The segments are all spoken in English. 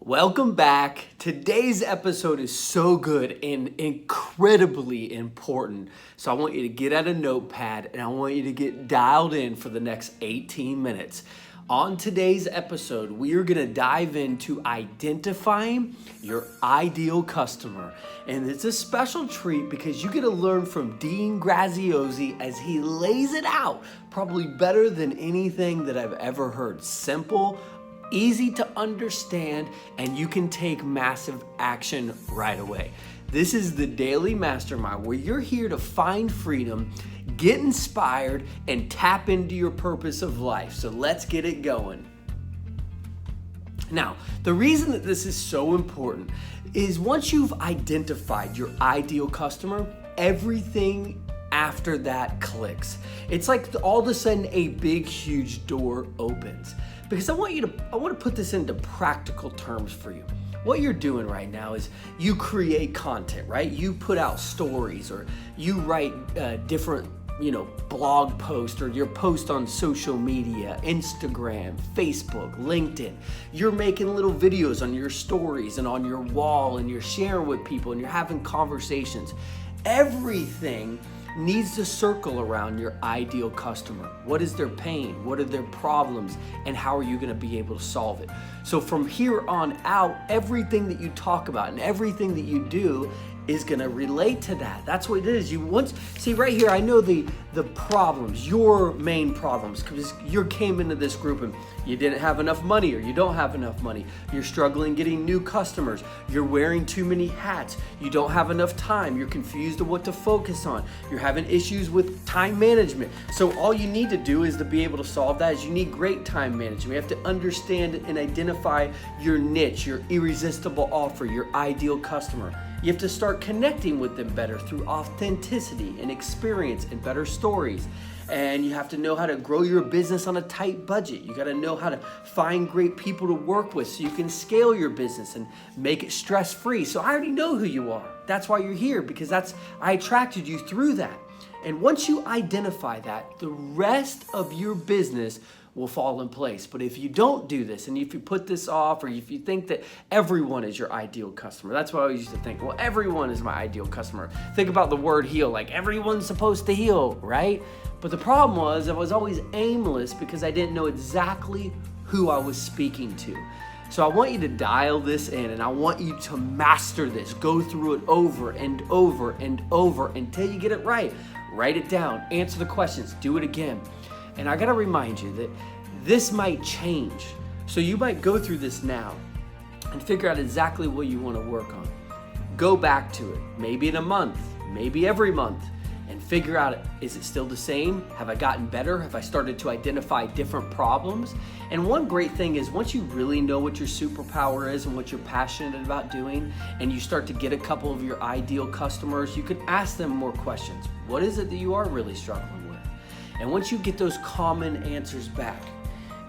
Welcome back. Today's episode is so good and incredibly important. So I want you to get out a notepad and I want you to get dialed in for the next 18 minutes. On today's episode, we are going to dive into identifying your ideal customer. And it's a special treat because you get to learn from Dean Graziosi as he lays it out, probably better than anything that I've ever heard. Simple, easy to understand, and you can take massive action right away. This is the Daily Mastermind where you're here to find freedom, get inspired, and tap into your purpose of life. So let's get it going. Now, the reason that this is so important is once you've identified your ideal customer, everything after that clicks. It's like all of a sudden a big, huge door opens. Because I want to put this into practical terms for you. What you're doing right now is you create content, right? You put out stories or you write different, blog posts or your post on social media, Instagram, Facebook, LinkedIn. You're making little videos on your stories and on your wall and you're sharing with people and you're having conversations. Everything needs to circle around your ideal customer. What is their pain? What are their problems? And how are you going to be able to solve it? So from here on out, everything that you talk about and everything that you do is going to relate to that. That's what it is. See right here, I know the problems, your main problems, because you came into this group and you didn't have enough money or you don't have enough money. You're struggling getting new customers. You're wearing too many hats. You don't have enough time. You're confused of what to focus on. You're having issues with time management. So all you need to do is to be able to solve that is you need great time management. You have to understand and identify your niche, your irresistible offer, your ideal customer. You have to start connecting with them better through authenticity and experience and better stories. And you have to know how to grow your business on a tight budget. You got to know how to find great people to work with so you can scale your business and make it stress-free. So I already know who you are. That's why you're here, because I attracted you through that. And once you identify that, the rest of your business will fall in place. But if you don't do this, and if you put this off, or if you think that everyone is your ideal customer, that's what I always used to think. Well, everyone is my ideal customer. Think about the word heal, like everyone's supposed to heal, right? But the problem was I was always aimless because I didn't know exactly who I was speaking to. So I want you to dial this in and I want you to master this. Go through it over and over and over until you get it right. Write it down, answer the questions, do it again. And I gotta remind you that this might change. So you might go through this now and figure out exactly what you wanna work on. Go back to it, maybe in a month, maybe every month, and figure out, is it still the same? Have I gotten better? Have I started to identify different problems? And one great thing is once you really know what your superpower is and what you're passionate about doing, and you start to get a couple of your ideal customers, you can ask them more questions. What is it that you are really struggling with? And once you get those common answers back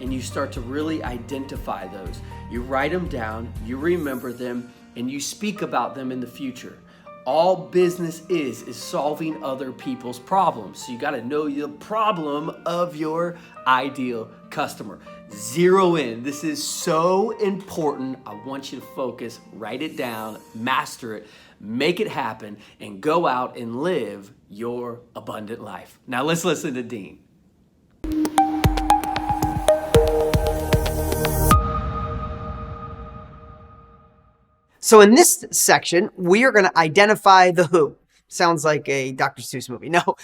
and you start to really identify those, you write them down, you remember them, and you speak about them in the future. All business is solving other people's problems. So you got to know the problem of your ideal customer. Zero in. This is so important. I want you to focus, write it down, master it, make it happen, and go out and live your abundant life. Now let's listen to Dean. So in this section, we are going to identify the who. Sounds like a Dr. Seuss movie. No,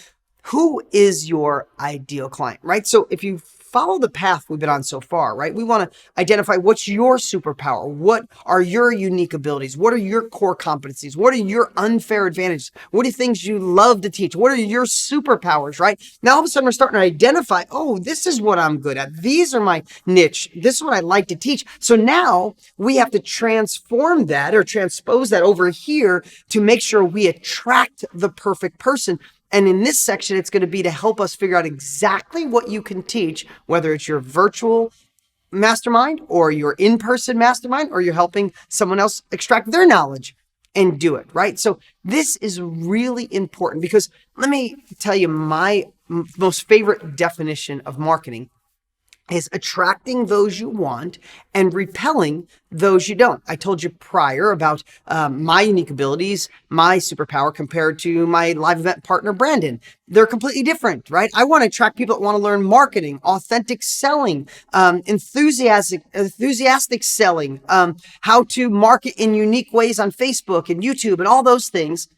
who is your ideal client, right? So if you follow the path we've been on so far, right? We want to identify what's your superpower. What are your unique abilities? What are your core competencies? What are your unfair advantages? What are things you love to teach? What are your superpowers, right? Now all of a sudden we're starting to identify, oh, this is what I'm good at. These are my niche. This is what I like to teach. So now we have to transform that or transpose that over here to make sure we attract the perfect person. And in this section, it's going to be to help us figure out exactly what you can teach, whether it's your virtual mastermind or your in-person mastermind, or you're helping someone else extract their knowledge and do it, right? So this is really important because let me tell you my most favorite definition of marketing is attracting those you want and repelling those you don't. I told you prior about my unique abilities, my superpower compared to my live event partner, Brandon. They're completely different, right? I want to attract people that want to learn marketing, authentic selling, enthusiastic selling, how to market in unique ways on Facebook and YouTube and all those things.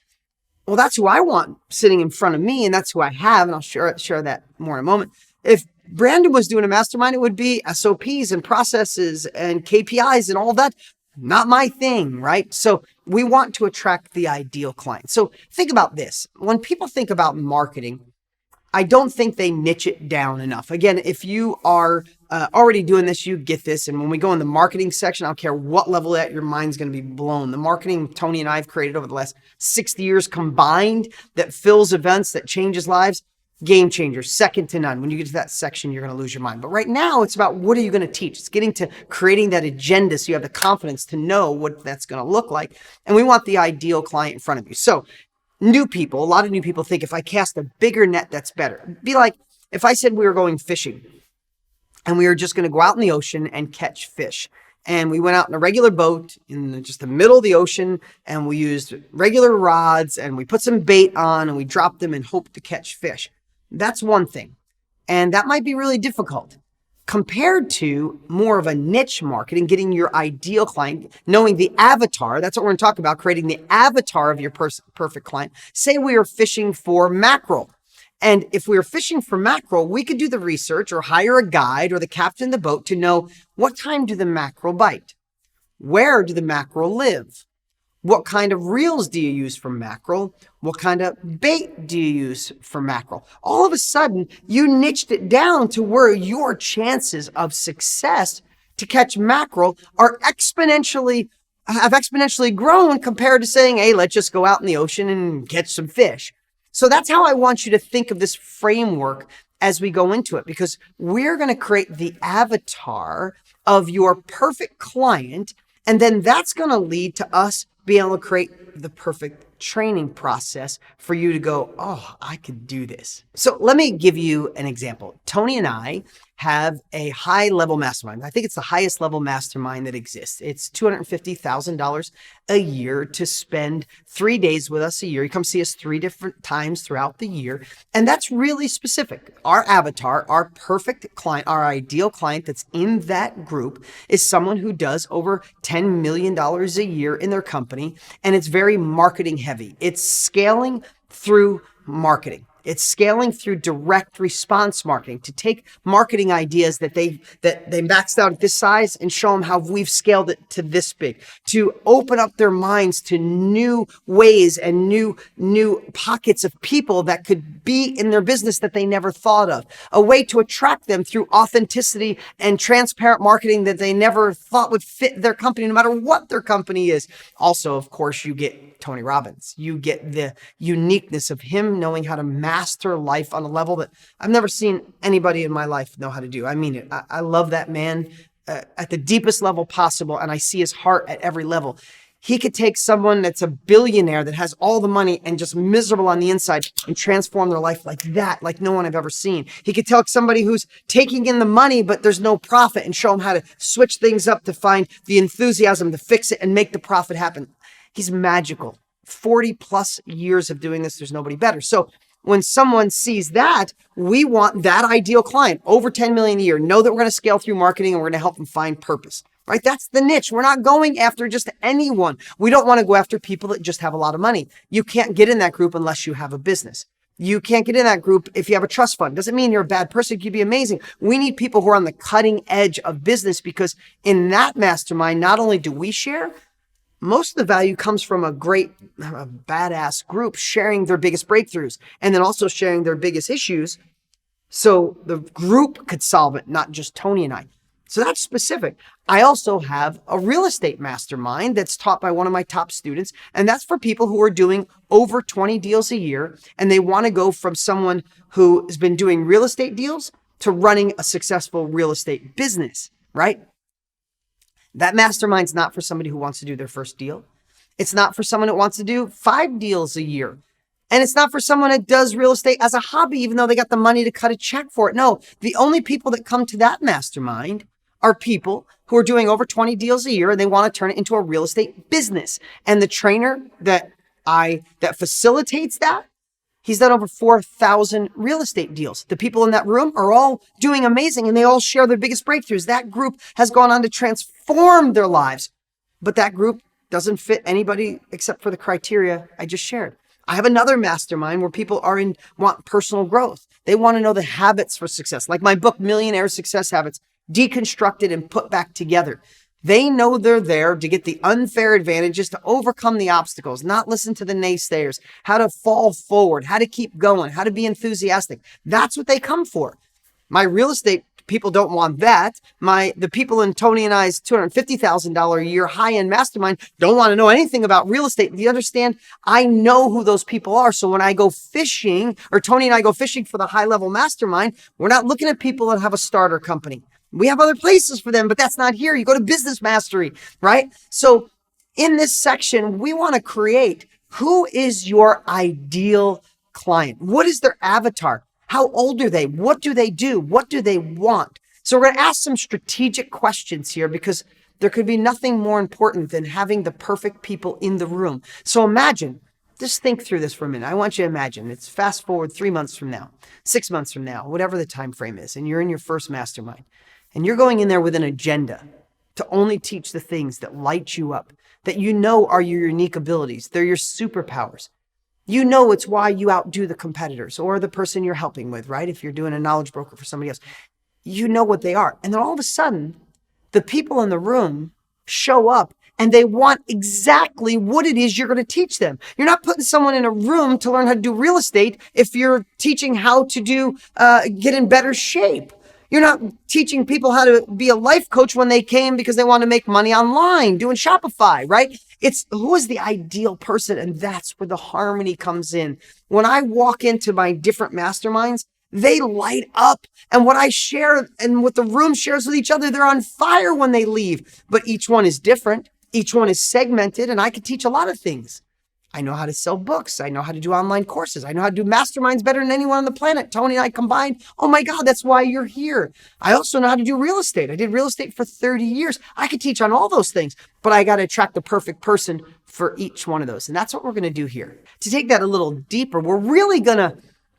Well, that's who I want sitting in front of me, and that's who I have, and I'll share that more in a moment. If Brandon was doing a mastermind, it would be SOPs and processes and KPIs and all that. Not my thing, right? So we want to attract the ideal client. So think about this. When people think about marketing, I don't think they niche it down enough. Again, if you are already doing this, you get this. And when we go in the marketing section, I don't care what level that your mind's going to be blown. The marketing Tony and I have created over the last 60 years combined that fills events, that changes lives, game changer, second to none. When you get to that section, you're going to lose your mind. But right now, it's about what are you going to teach? It's getting to creating that agenda so you have the confidence to know what that's going to look like. And we want the ideal client in front of you. So new people, a lot of new people think if I cast a bigger net, that's better. It'd be like if I said we were going fishing and we were just going to go out in the ocean and catch fish. And we went out in a regular boat in just the middle of the ocean and we used regular rods and we put some bait on and we dropped them and hoped to catch fish. That's one thing. And that might be really difficult compared to more of a niche marketing, getting your ideal client, knowing the avatar. That's what we're going to talk about, creating the avatar of your perfect client. Say we are fishing for mackerel. And if we were fishing for mackerel, we could do the research or hire a guide or the captain of the boat to know what time do the mackerel bite? Where do the mackerel live? What kind of reels do you use for mackerel? What kind of bait do you use for mackerel? All of a sudden, you niched it down to where your chances of success to catch mackerel have exponentially grown compared to saying, hey, let's just go out in the ocean and catch some fish. So that's how I want you to think of this framework as we go into it, because we're going to create the avatar of your perfect client, and then that's going to lead to us being able to create the perfect training process for you to go, oh, I could do this. So let me give you an example. Tony and I have a high level mastermind. I think it's the highest level mastermind that exists. It's $250,000 a year to spend 3 days with us a year. You come see us 3 different times throughout the year. And that's really specific. Our avatar, our perfect client, our ideal client that's in that group is someone who does over $10 million a year in their company. And it's very marketing heavy. It's scaling through marketing. It's scaling through direct response marketing to take marketing ideas that they maxed out at this size and show them how we've scaled it to this big, to open up their minds to new ways and new pockets of people that could be in their business that they never thought of, a way to attract them through authenticity and transparent marketing that they never thought would fit their company, no matter what their company is. Also, of course, you get Tony Robbins. You get the uniqueness of him knowing how to master life on a level that I've never seen anybody in my life know how to do. I mean it. I love that man at the deepest level possible, and I see his heart at every level. He could take someone that's a billionaire that has all the money and just miserable on the inside and transform their life like that, like no one I've ever seen. He could tell somebody who's taking in the money, but there's no profit, and show them how to switch things up to find the enthusiasm to fix it and make the profit happen. He's magical. 40 plus years of doing this. There's nobody better. So when someone sees that, we want that ideal client over 10 million a year. Know that we're going to scale through marketing and we're going to help them find purpose, right? That's the niche. We're not going after just anyone. We don't want to go after people that just have a lot of money. You can't get in that group unless you have a business. You can't get in that group if you have a trust fund. Doesn't mean you're a bad person. You could be amazing. We need people who are on the cutting edge of business, because in that mastermind, not only do we share, most of the value comes from a badass group sharing their biggest breakthroughs and then also sharing their biggest issues so the group could solve it, not just Tony and I. So that's specific. I also have a real estate mastermind that's taught by one of my top students, and that's for people who are doing over 20 deals a year, and they want to go from someone who has been doing real estate deals to running a successful real estate business, right? That mastermind's not for somebody who wants to do their first deal. It's not for someone that wants to do 5 deals a year. And it's not for someone that does real estate as a hobby, even though they got the money to cut a check for it. No, the only people that come to that mastermind are people who are doing over 20 deals a year and they want to turn it into a real estate business. And the trainer that facilitates that, he's done over 4,000 real estate deals. The people in that room are all doing amazing and they all share their biggest breakthroughs. That group has gone on to transform their lives. But that group doesn't fit anybody except for the criteria I just shared. I have another mastermind where people want personal growth. They want to know the habits for success, like my book, Millionaire Success Habits, deconstructed and put back together. They know they're there to get the unfair advantages, to overcome the obstacles, not listen to the naysayers, how to fall forward, how to keep going, how to be enthusiastic. That's what they come for. My real estate people don't want that. The people in Tony and I's $250,000 a year high-end mastermind don't want to know anything about real estate. Do you understand? I know who those people are. So when I go fishing, or Tony and I go fishing for the high-level mastermind, we're not looking at people that have a starter company. We have other places for them, but that's not here. You go to Business Mastery, right? So in this section, we want to create who is your ideal client? What is their avatar? How old are they? What do they do? What do they want? So we're going to ask some strategic questions here because there could be nothing more important than having the perfect people in the room. So imagine, just think through this for a minute. I want you to imagine it's fast forward 3 months from now, 6 months from now, whatever the time frame is, and you're in your first mastermind. And you're going in there with an agenda to only teach the things that light you up, that you know are your unique abilities. They're your superpowers. You know it's why you outdo the competitors or the person you're helping with, right? If you're doing a knowledge broker for somebody else, you know what they are. And then all of a sudden, the people in the room show up and they want exactly what it is you're going to teach them. You're not putting someone in a room to learn how to do real estate if you're teaching how to get in better shape. You're not teaching people how to be a life coach when they came because they want to make money online doing Shopify, right? It's who is the ideal person, and that's where the harmony comes in. When I walk into my different masterminds, they light up, and what I share and what the room shares with each other, they're on fire when they leave. But each one is different. Each one is segmented, and I can teach a lot of things. I know how to sell books. I know how to do online courses. I know how to do masterminds better than anyone on the planet. Tony and I combined. Oh my God, that's why you're here. I also know how to do real estate. I did real estate for 30 years. I could teach on all those things, but I got to attract the perfect person for each one of those. And that's what we're going to do here. To take that a little deeper, we're really going to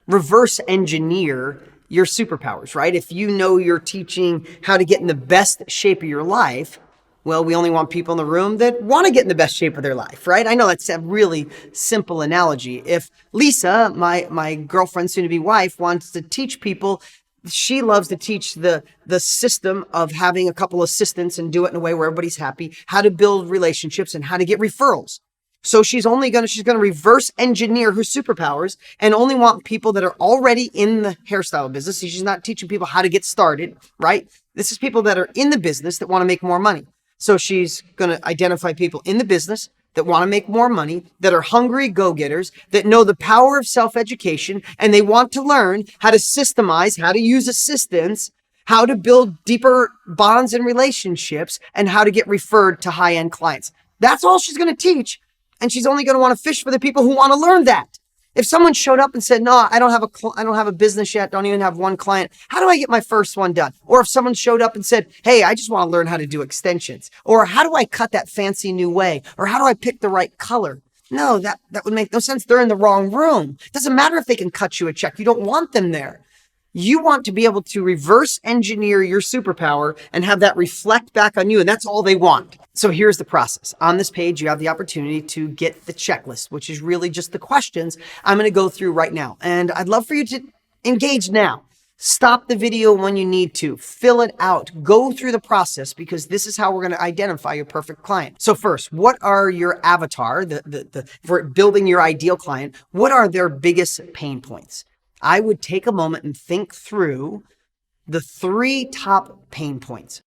reverse engineer your superpowers, right? If you know you're teaching how to get in the best shape of your life, well, we only want people in the room that want to get in the best shape of their life, right? I know that's a really simple analogy. If Lisa, my girlfriend, soon-to-be wife, wants to teach people, she loves to teach the system of having a couple assistants and do it in a way where everybody's happy, how to build relationships and how to get referrals. So she's going to reverse engineer her superpowers and only want people that are already in the hairstyle business. So she's not teaching people how to get started, right? This is people that are in the business that want to make more money. So she's going to identify people in the business that want to make more money, that are hungry go-getters, that know the power of self-education, and they want to learn how to systemize, how to use assistants, how to build deeper bonds and relationships, and how to get referred to high-end clients. That's all she's going to teach. And she's only going to want to fish for the people who want to learn that. If someone showed up and said, no, I don't have a business yet, don't even have one client, how do I get my first one done? Or if someone showed up and said, hey, I just want to learn how to do extensions, or how do I cut that fancy new way, or how do I pick the right color? No, that would make no sense. They're in the wrong room. It doesn't matter if they can cut you a check. You don't want them there. You want to be able to reverse engineer your superpower and have that reflect back on you. And that's all they want. So here's the process. On this page, you have the opportunity to get the checklist, which is really just the questions I'm going to go through right now. And I'd love for you to engage now. Stop the video when you need to. Fill it out. Go through the process because this is how we're going to identify your perfect client. So first, what are your avatar, for building your ideal client, what are their biggest pain points? I would take a moment and think through the 3 top pain points.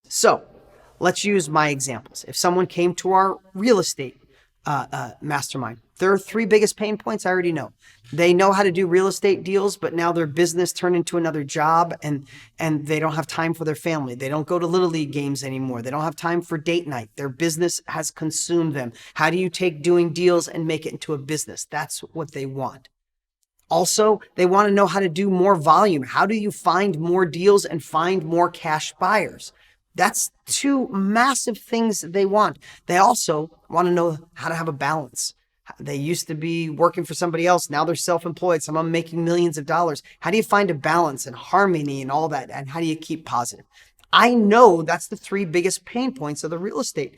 So let's use my examples. If someone came to our real estate mastermind, Their three biggest pain points, I already know. They know how to do real estate deals, but now their business turned into another job and they don't have time for their family. They don't go to Little League games anymore. They don't have time for date night. Their business has consumed them. How do you take doing deals and make it into a business? That's what they want. Also, they want to know how to do more volume. How do you find more deals and find more cash buyers? That's two massive things they want. They also want to know how to have a balance. They used to be working for somebody else. Now they're self-employed. Some of them making millions of dollars. How do you find a balance and harmony and all that? And how do you keep positive? I know that's the three biggest pain points of the real estate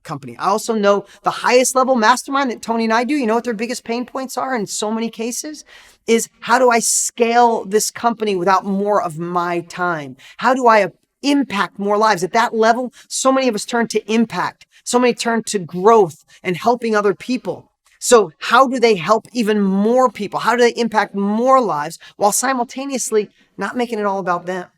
company. I also know the highest level mastermind that Tony and I do, you know what their biggest pain points are in so many cases? Is how do I scale this company without more of my time? How do I impact more lives? At that level, so many of us turn to impact. So many turn to growth and helping other people. So how do they help even more people? How do they impact more lives while simultaneously not making it all about them?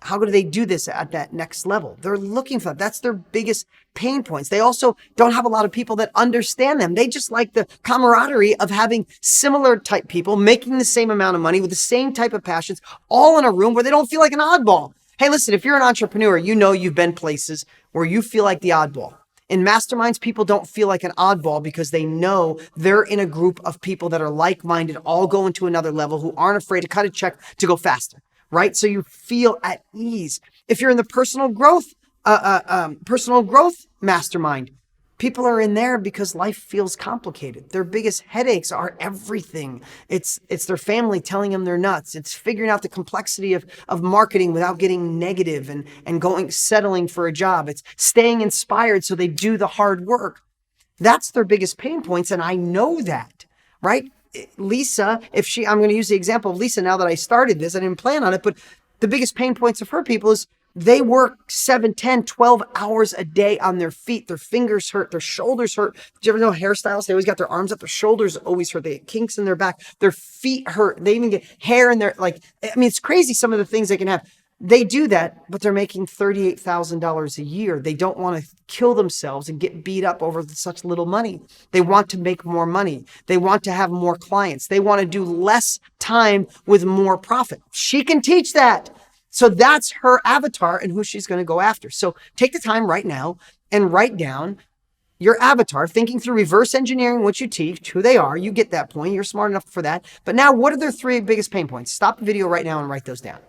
How do they do this at that next level? They're looking for that. That's their biggest pain points. They also don't have a lot of people that understand them. They just like the camaraderie of having similar type people making the same amount of money with the same type of passions, all in a room where they don't feel like an oddball. Hey, listen, if you're an entrepreneur, you know you've been places where you feel like the oddball. In masterminds, people don't feel like an oddball because they know they're in a group of people that are like-minded, all going to another level, who aren't afraid to cut a check to go faster. Right? So you feel at ease. If you're in the personal growth mastermind, people are in there because life feels complicated. Their biggest headaches are everything. It's their family telling them they're nuts. It's figuring out the complexity of marketing without getting negative and settling for a job. It's staying inspired so they do the hard work. That's their biggest pain points. And I know that, right? Lisa, I'm going to use the example of Lisa now that I started this. I didn't plan on it, but the biggest pain points of her people is they work 7, 10, 12 hours a day on their feet. Their fingers hurt. Their shoulders hurt. Do you ever know hairstylists? They always got their arms up. Their shoulders always hurt. They get kinks in their back. Their feet hurt. They even get hair in their, it's crazy some of the things they can have. They do that, but they're making $38,000 a year. They don't want to kill themselves and get beat up over such little money. They want to make more money. They want to have more clients. They want to do less time with more profit. She can teach that. So that's her avatar and who she's going to go after. So take the time right now and write down your avatar, thinking through reverse engineering what you teach, who they are. You get that point. You're smart enough for that. But now, what are their three biggest pain points? Stop the video right now and write those down.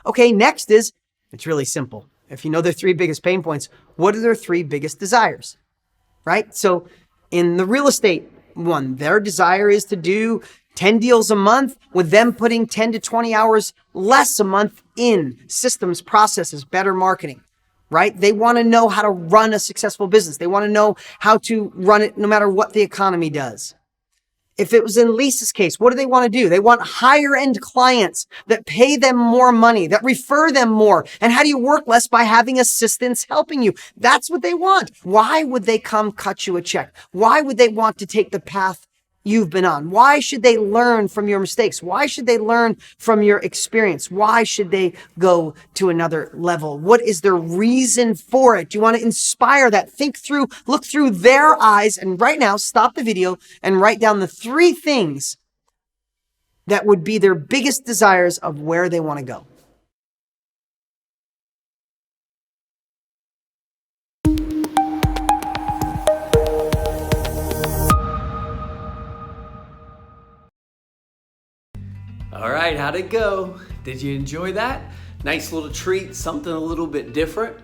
Okay, next it's really simple. If you know their three biggest pain points, what are their three biggest desires, right? So in the real estate one, their desire is to do 10 deals a month with them putting 10 to 20 hours less a month in systems, processes, better marketing, right? They want to know how to run a successful business. They want to know how to run it no matter what the economy does. If it was in Lisa's case, what do they want to do? They want higher end clients that pay them more money, that refer them more. And how do you work less? By having assistants helping you. That's what they want. Why would they come cut you a check? Why would they want to take the path you've been on? Why should they learn from your mistakes? Why should they learn from your experience? Why should they go to another level? What is their reason for it? Do you want to inspire that? Think through, look through their eyes, and right now, stop the video and write down the three things that would be their biggest desires of where they want to go. All right, how'd it go? Did you enjoy that? Nice little treat, something a little bit different.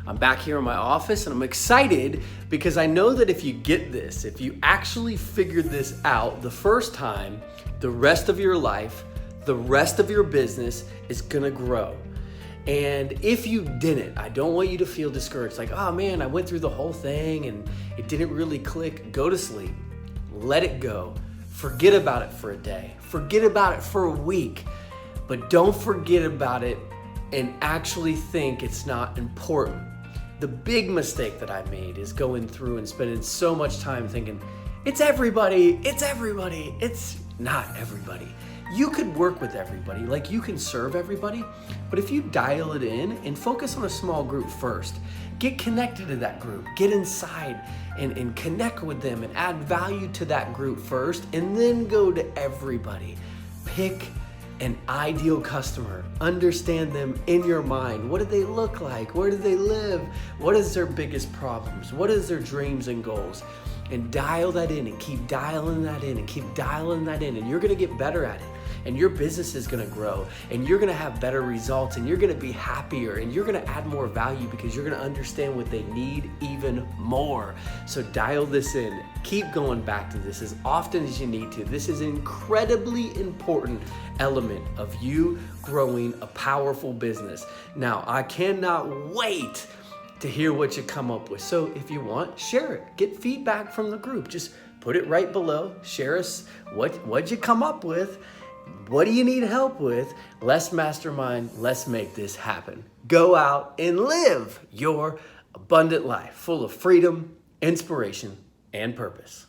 I'm back here in my office and I'm excited because I know that if you get this, if you actually figured this out the first time, the rest of your life, the rest of your business is gonna grow. And if you didn't, I don't want you to feel discouraged, like, oh man, I went through the whole thing and it didn't really click. Go to sleep, let it go. Forget about it for a day. Forget about it for a week. But don't forget about it and actually think it's not important. The big mistake that I made is going through and spending so much time thinking, it's everybody, it's everybody. It's not everybody. You could work with everybody, like you can serve everybody, but if you dial it in and focus on a small group first, Get connected to that group. Get inside and connect with them and add value to that group first, and then go to everybody. Pick an ideal customer. Understand them in your mind. What do they look like? Where do they live? What is their biggest problems? What is their dreams and goals? And dial that in and keep dialing that in and keep dialing that in, and you're gonna get better at it. And your business is gonna grow, and you're gonna have better results, and you're gonna be happier, and you're gonna add more value because you're gonna understand what they need even more. So dial this in. Keep going back to this as often as you need to. This is an incredibly important element of you growing a powerful business. Now, I cannot wait to hear what you come up with. So if you want, share it. Get feedback from the group. Just put it right below. Share us what'd you come up with. What do you need help with? Let's mastermind. Let's make this happen. Go out and live your abundant life full of freedom, inspiration, and purpose.